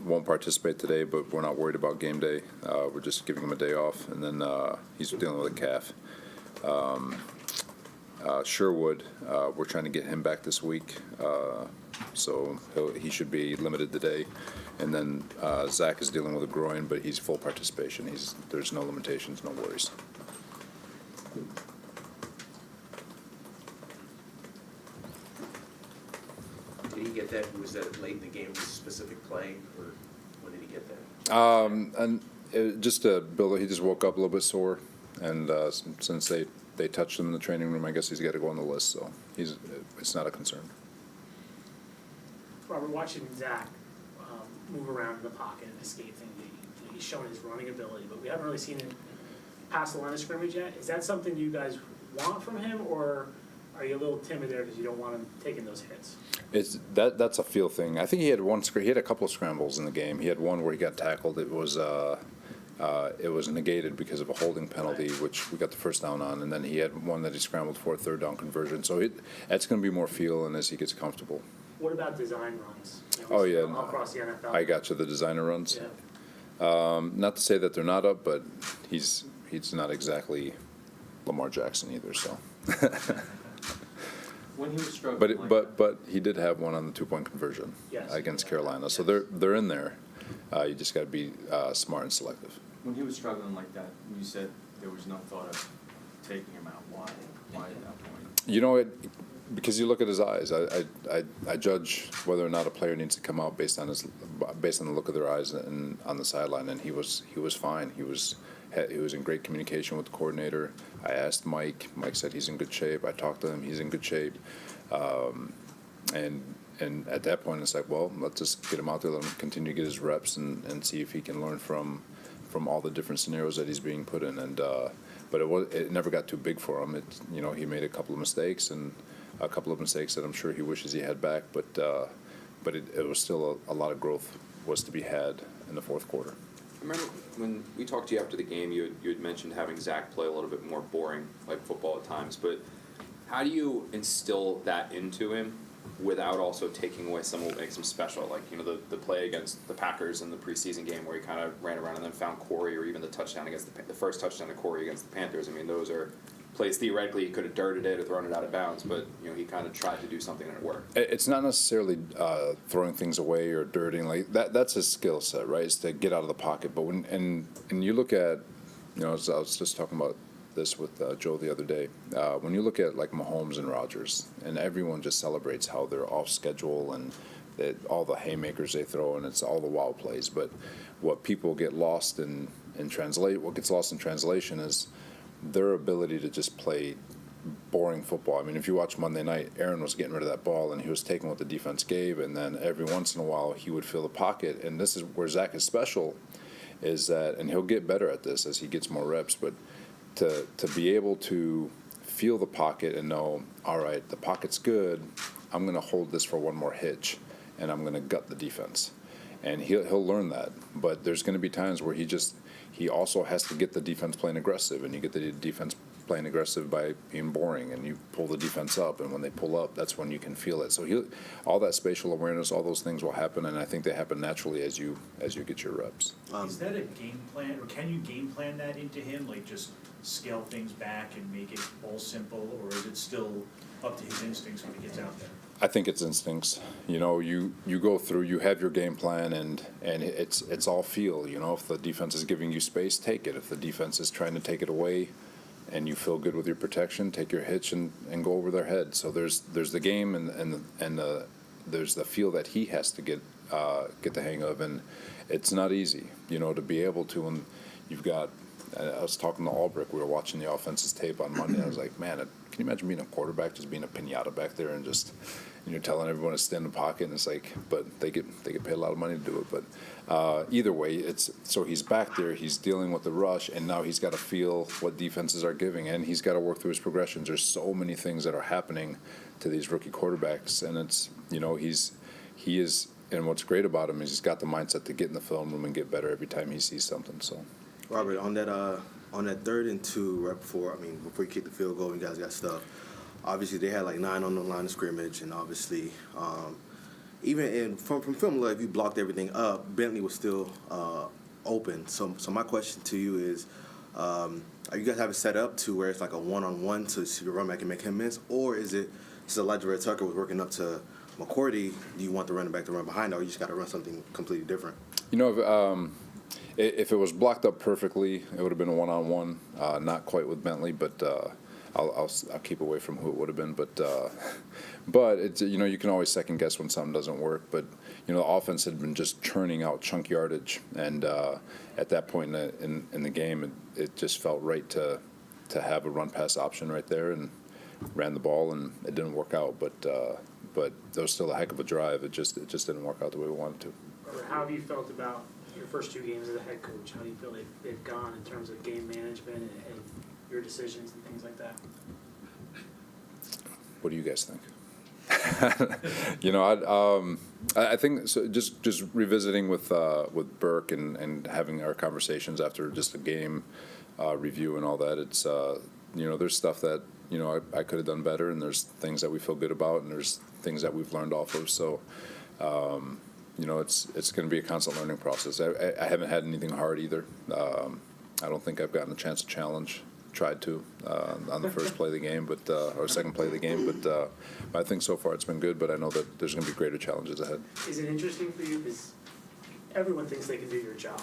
Won't participate today, but we're not worried about game day. We're just giving him a day off, and then he's dealing with a calf. Sherwood, we're trying to get him back this week, so he should be limited today. And then Zach is dealing with a groin, but he's full participation. There's no limitations, no worries. Did he get that? Was that late in the game, was a specific play, or when did he get that? Just to build, he just woke up a little bit sore, and since they touched him in the training room, I guess he's got to go on the list, so it's not a concern. Robert, watching Zach move around in the pocket and escape things, he's showing his running ability, but we haven't really seen him pass the line of scrimmage yet. Is that something you guys want from him, or are you a little timid there because you don't want him taking those hits? That's a feel thing. I think he had a couple of scrambles in the game. He had one where he got tackled. It was negated because of a holding penalty, which we got the first down on, and then he had one that he scrambled for a third down conversion. So that's going to be more feel, and as he gets comfortable. What about design runs? Oh yeah, all across the NFL. I got you. The designer runs. Yeah. Not to say that they're not up, but he's not exactly Lamar Jackson either. So. When he was struggling, but he did have one on the 2-point conversion against Carolina. So they're in there. You just got to be smart and selective. when he was struggling like that, you said there was no thought of taking him out. Why at that point? You know, because you look at his eyes. I judge whether or not a player needs to come out based on the look of their eyes and on the sideline. And he was fine. He was in great communication with the coordinator. I asked Mike. Mike said he's in good shape. I talked to him. He's in good shape. And at that point, it's like, well, let's just get him out there, let him continue to get his reps and see if he can learn from all the different scenarios that he's being put in. And but it never got too big for him. He made a couple of mistakes that I'm sure he wishes he had back. But it was still a lot of growth was to be had in the fourth quarter. I remember when we talked to you after the game, you had mentioned having Zach play a little bit more boring, like football at times. But how do you instill that into him without also taking away some of what makes him special? Like, the play against the Packers in the preseason game where he kind of ran around and then found Corey, or even the touchdown against the first touchdown to Corey against the Panthers. I mean, those are plays theoretically he could have dirted it or thrown it out of bounds, but he kind of tried to do something and it worked. It's not necessarily throwing things away or dirting like that. That's his skill set, right? Is to get out of the pocket. But when you look at, I was just talking about this with Joe the other day. When you look at like Mahomes and Rodgers, and everyone just celebrates how they're off schedule and all the haymakers they throw, and it's all the wild plays. But what people get lost in what gets lost in translation is their ability to just play boring football. I mean, if you watch Monday night, Aaron was getting rid of that ball and he was taking what the defense gave, and then every once in a while he would fill the pocket. And this is where Zach is special, is that, and he'll get better at this as he gets more reps, but to be able to feel the pocket and know, all right, the pocket's good, I'm going to hold this for one more hitch and I'm going to gut the defense. And he'll learn that. But there's going to be times where he also has to get the defense playing aggressive, and you get the defense playing aggressive by being boring, and you pull the defense up, and when they pull up, that's when you can feel it. So all that spatial awareness, all those things will happen, and I think they happen naturally as you get your reps. Is that a game plan, or can you game plan that into him, like just scale things back and make it all simple, or is it still up to his instincts when he gets out there? I think it's instincts. You go through, you have your game plan, and it's all feel. If the defense is giving you space, take it. If the defense is trying to take it away, and you feel good with your protection, take your hitch and go over their head. So there's the game and there's the feel that he has to get the hang of, and it's not easy. To be able to, and you've got. I was talking to Albrecht. We were watching the offense's tape on Monday. I was like, man, can you imagine being a quarterback, just being a pinata back there and just, you're telling everyone to stay in the pocket, and it's like, but they get paid a lot of money to do it. But either way, so he's back there, he's dealing with the rush, and now he's got to feel what defenses are giving, and he's got to work through his progressions. There's so many things that are happening to these rookie quarterbacks, and it's, he is, and what's great about him is he's got the mindset to get in the film room and get better every time he sees something. So. Robert, on that 3rd and 2 right before you kick the field goal, you guys got stuff. Obviously, they had like 9 on the line of scrimmage, and obviously, from film, if you blocked everything up, Bentley was still open. So my question to you is, are you guys have it set up to where it's like a one-on-one to see your run back and make him miss, or is it so Ledger Tucker was working up to McCourty? Do you want the running back to run behind, or you just got to run something completely different? You know, if it was blocked up perfectly, it would have been a one-on-one. Not quite with Bentley, but I'll keep away from who it would have been. But it's, you know, you can always second guess when something doesn't work. But you know, the offense had been just churning out chunk yardage, and at that point in the game, it just felt right to have a run pass option right there, and ran the ball, and it didn't work out. But there was still a heck of a drive. It just didn't work out the way we wanted to. Or how have you felt about your first 2 games as a head coach? How do you feel they've gone in terms of game management and your decisions and things like that? What do you guys think? You know, I think so. Just revisiting with Burke and having our conversations after just a game review and all that. It's you know, there's stuff that, you know, I could have done better, and there's things that we feel good about, and there's things that we've learned off of. So, you know, it's going to be a constant learning process. I haven't had anything hard either. I don't think I've gotten a chance to challenge. Tried to on the first play of the game, or second play of the game, but I think so far it's been good. But I know that there's going to be greater challenges ahead. Is it interesting for you because everyone thinks they can do your job?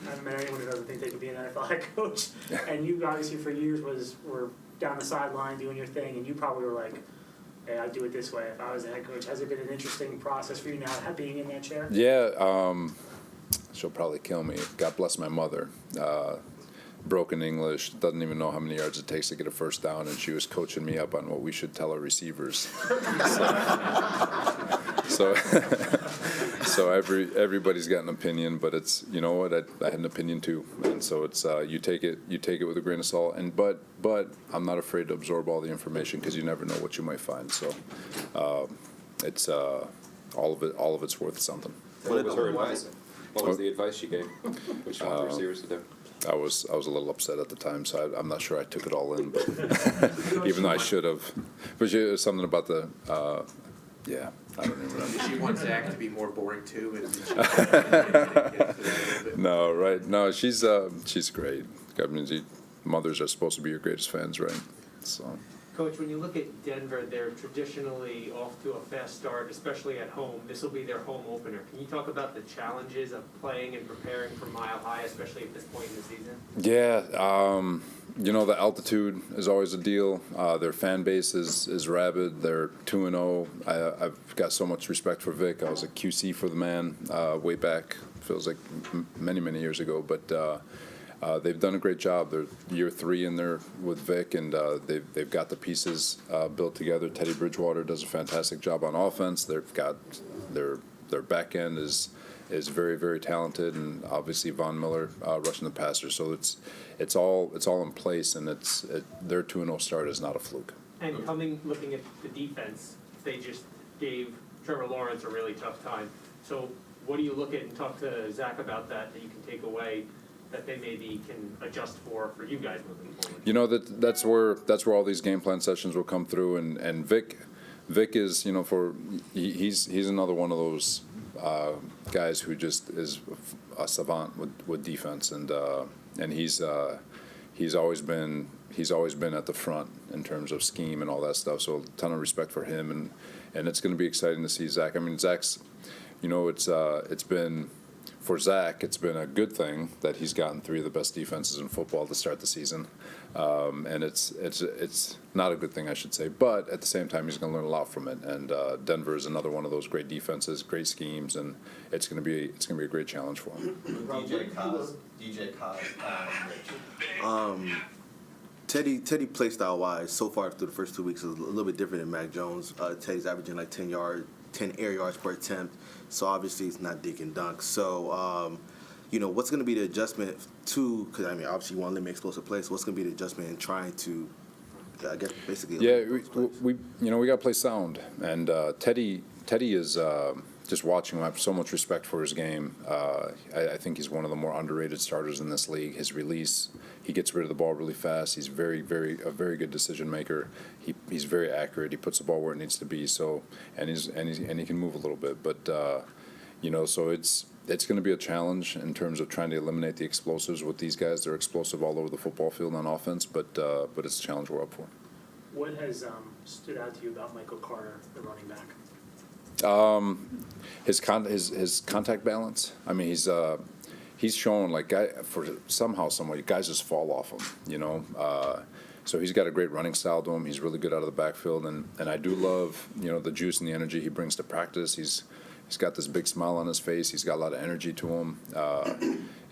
I haven't met anyone who doesn't think they can be an NFL head coach. And you obviously for years were down the sideline doing your thing, and you probably were like, hey, I'd do it this way if I was a head coach. Has it been an interesting process for you now being in that chair? Yeah, she'll probably kill me. God bless my mother. Broken English, doesn't even know how many yards it takes to get a first down, and she was coaching me up on what we should tell our receivers. So everybody's got an opinion, but it's, you know what, I had an opinion too, and so it's you take it with a grain of salt, and but I'm not afraid to absorb all the information because you never know what you might find. So it's all of it's worth something. What was her advice? What was the advice she gave? What she wanted the receivers to do? I was a little upset at the time, so I'm not sure I took it all in, but even though I should have. But she, it was something about the, yeah, I don't even remember. Did she want Zach to be more boring too? No, right? No, she's great. I mean, mothers are supposed to be your greatest fans, right? So. Coach, when you look at Denver, they're traditionally off to a fast start, especially at home. This will be their home opener. Can you talk about the challenges of playing and preparing for Mile High, especially at this point in the season? Yeah, you know, the altitude is always a deal. Their fan base is rabid. They're 2-0. I've got so much respect for Vic. I was a QC for the man way back. Feels like many years ago, but. They've done a great job. They're year 3 in there with Vic, and they've got the pieces built together. Teddy Bridgewater does a fantastic job on offense. They've got their back end is very talented, and obviously Von Miller rushing the passer. So it's all in place, and their 2-0 start is not a fluke. And looking at the defense, they just gave Trevor Lawrence a really tough time. So what do you look at and talk to Zach about that you can take away that they maybe can adjust for you guys moving forward? You know, that's where all these game plan sessions will come through, and Vic is, you know, he's another one of those guys who just is a savant with defense, and he's always been at the front in terms of scheme and all that stuff. So a ton of respect for him, and it's going to be exciting to see Zach. I mean, Zach's, you know, it's been. For Zach, it's been a good thing that he's gotten 3 of the best defenses in football to start the season, and it's not a good thing, I should say. But at the same time, he's going to learn a lot from it. And Denver is another one of those great defenses, great schemes, and it's going to be a great challenge for him. DJ Cos, Teddy play style wise, so far through the first 2 weeks is a little bit different than Mac Jones. Teddy's averaging like 10 air yards per attempt. So obviously it's not dink and dunk. So, you know, what's going to be the adjustment to? Because I mean, obviously you want to limit explosive plays. So what's going to be the adjustment in trying to, I guess, basically? Yeah, we got to play sound, and Teddy is just watching him, I have so much respect for his game. I think he's one of the more underrated starters in this league. His release, he gets rid of the ball really fast. He's a very good decision maker. He's very accurate. He puts the ball where it needs to be. So, and he can move a little bit. But so it's going to be a challenge in terms of trying to eliminate the explosives with these guys. They're explosive all over the football field on offense, but it's a challenge we're up for. What has stood out to you about Michael Carter, the running back? His contact balance. I mean, he's shown like some way guys just fall off him. So he's got a great running style to him. He's really good out of the backfield, and I do love the juice and the energy he brings to practice. He's got this big smile on his face. He's got a lot of energy to him,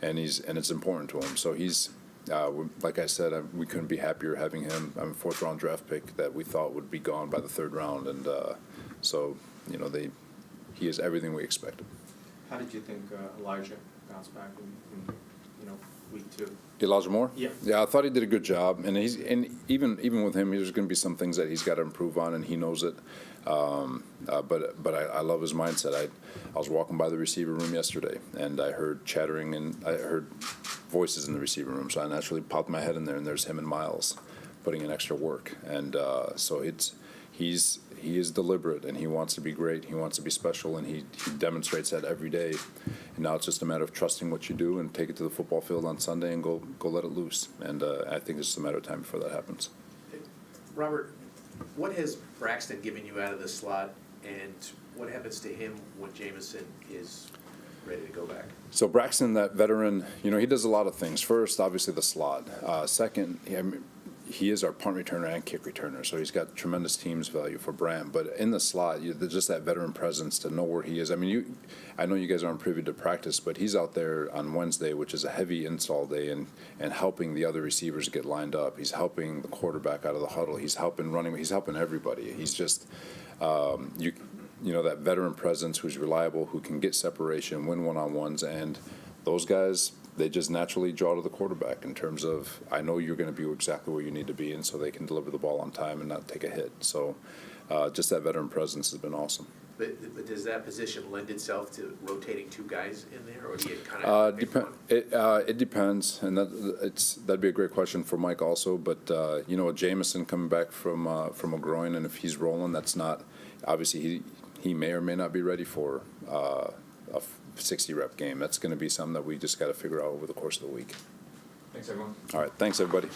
and it's important to him. So he's. Like I said, we couldn't be happier having him. I'm a 4th round draft pick that we thought would be gone by the 3rd round, and so he is everything we expected. How did you think Elijah bounced back in week 2? Elijah Moore? Yeah. Yeah, I thought he did a good job, and even with him, there's going to be some things that he's got to improve on, and he knows it. But I love his mindset. I was walking by the receiver room yesterday, and I heard chattering, and I heard voices in the receiver room, so I naturally popped my head in there, and there's him and Miles putting in extra work, and so he is deliberate, and he wants to be great. He wants to be special, and he demonstrates that every day. And now it's just a matter of trusting what you do and take it to the football field on Sunday and go let it loose. And I think it's just a matter of time before that happens. Robert, what has Braxton given you out of the slot, and what happens to him when Jamison is ready to go back? So Braxton, that veteran, he does a lot of things. First, obviously the slot. Second, he is our punt returner and kick returner, so he's got tremendous teams value for Brant. But in the slot, just that veteran presence to know where he is. I mean, I know you guys aren't privy to practice, but he's out there on Wednesday, which is a heavy install day, and helping the other receivers get lined up. He's helping the quarterback out of the huddle. He's helping running. He's helping everybody. He's just that veteran presence who's reliable, who can get separation, win one-on-ones, and those guys, they just naturally draw to the quarterback in terms of, I know you're going to be exactly where you need to be, and so they can deliver the ball on time and not take a hit. So just that veteran presence has been awesome. But does that position lend itself to rotating 2 guys in there, or do you kind of It depends, and that'd be a great question for Mike also. But Jamison coming back from a groin, and if he's rolling, that's not obviously he may or may not be ready for a 60-rep game. That's going to be something that we just got to figure out over the course of the week. Thanks, everyone. All right, thanks everybody.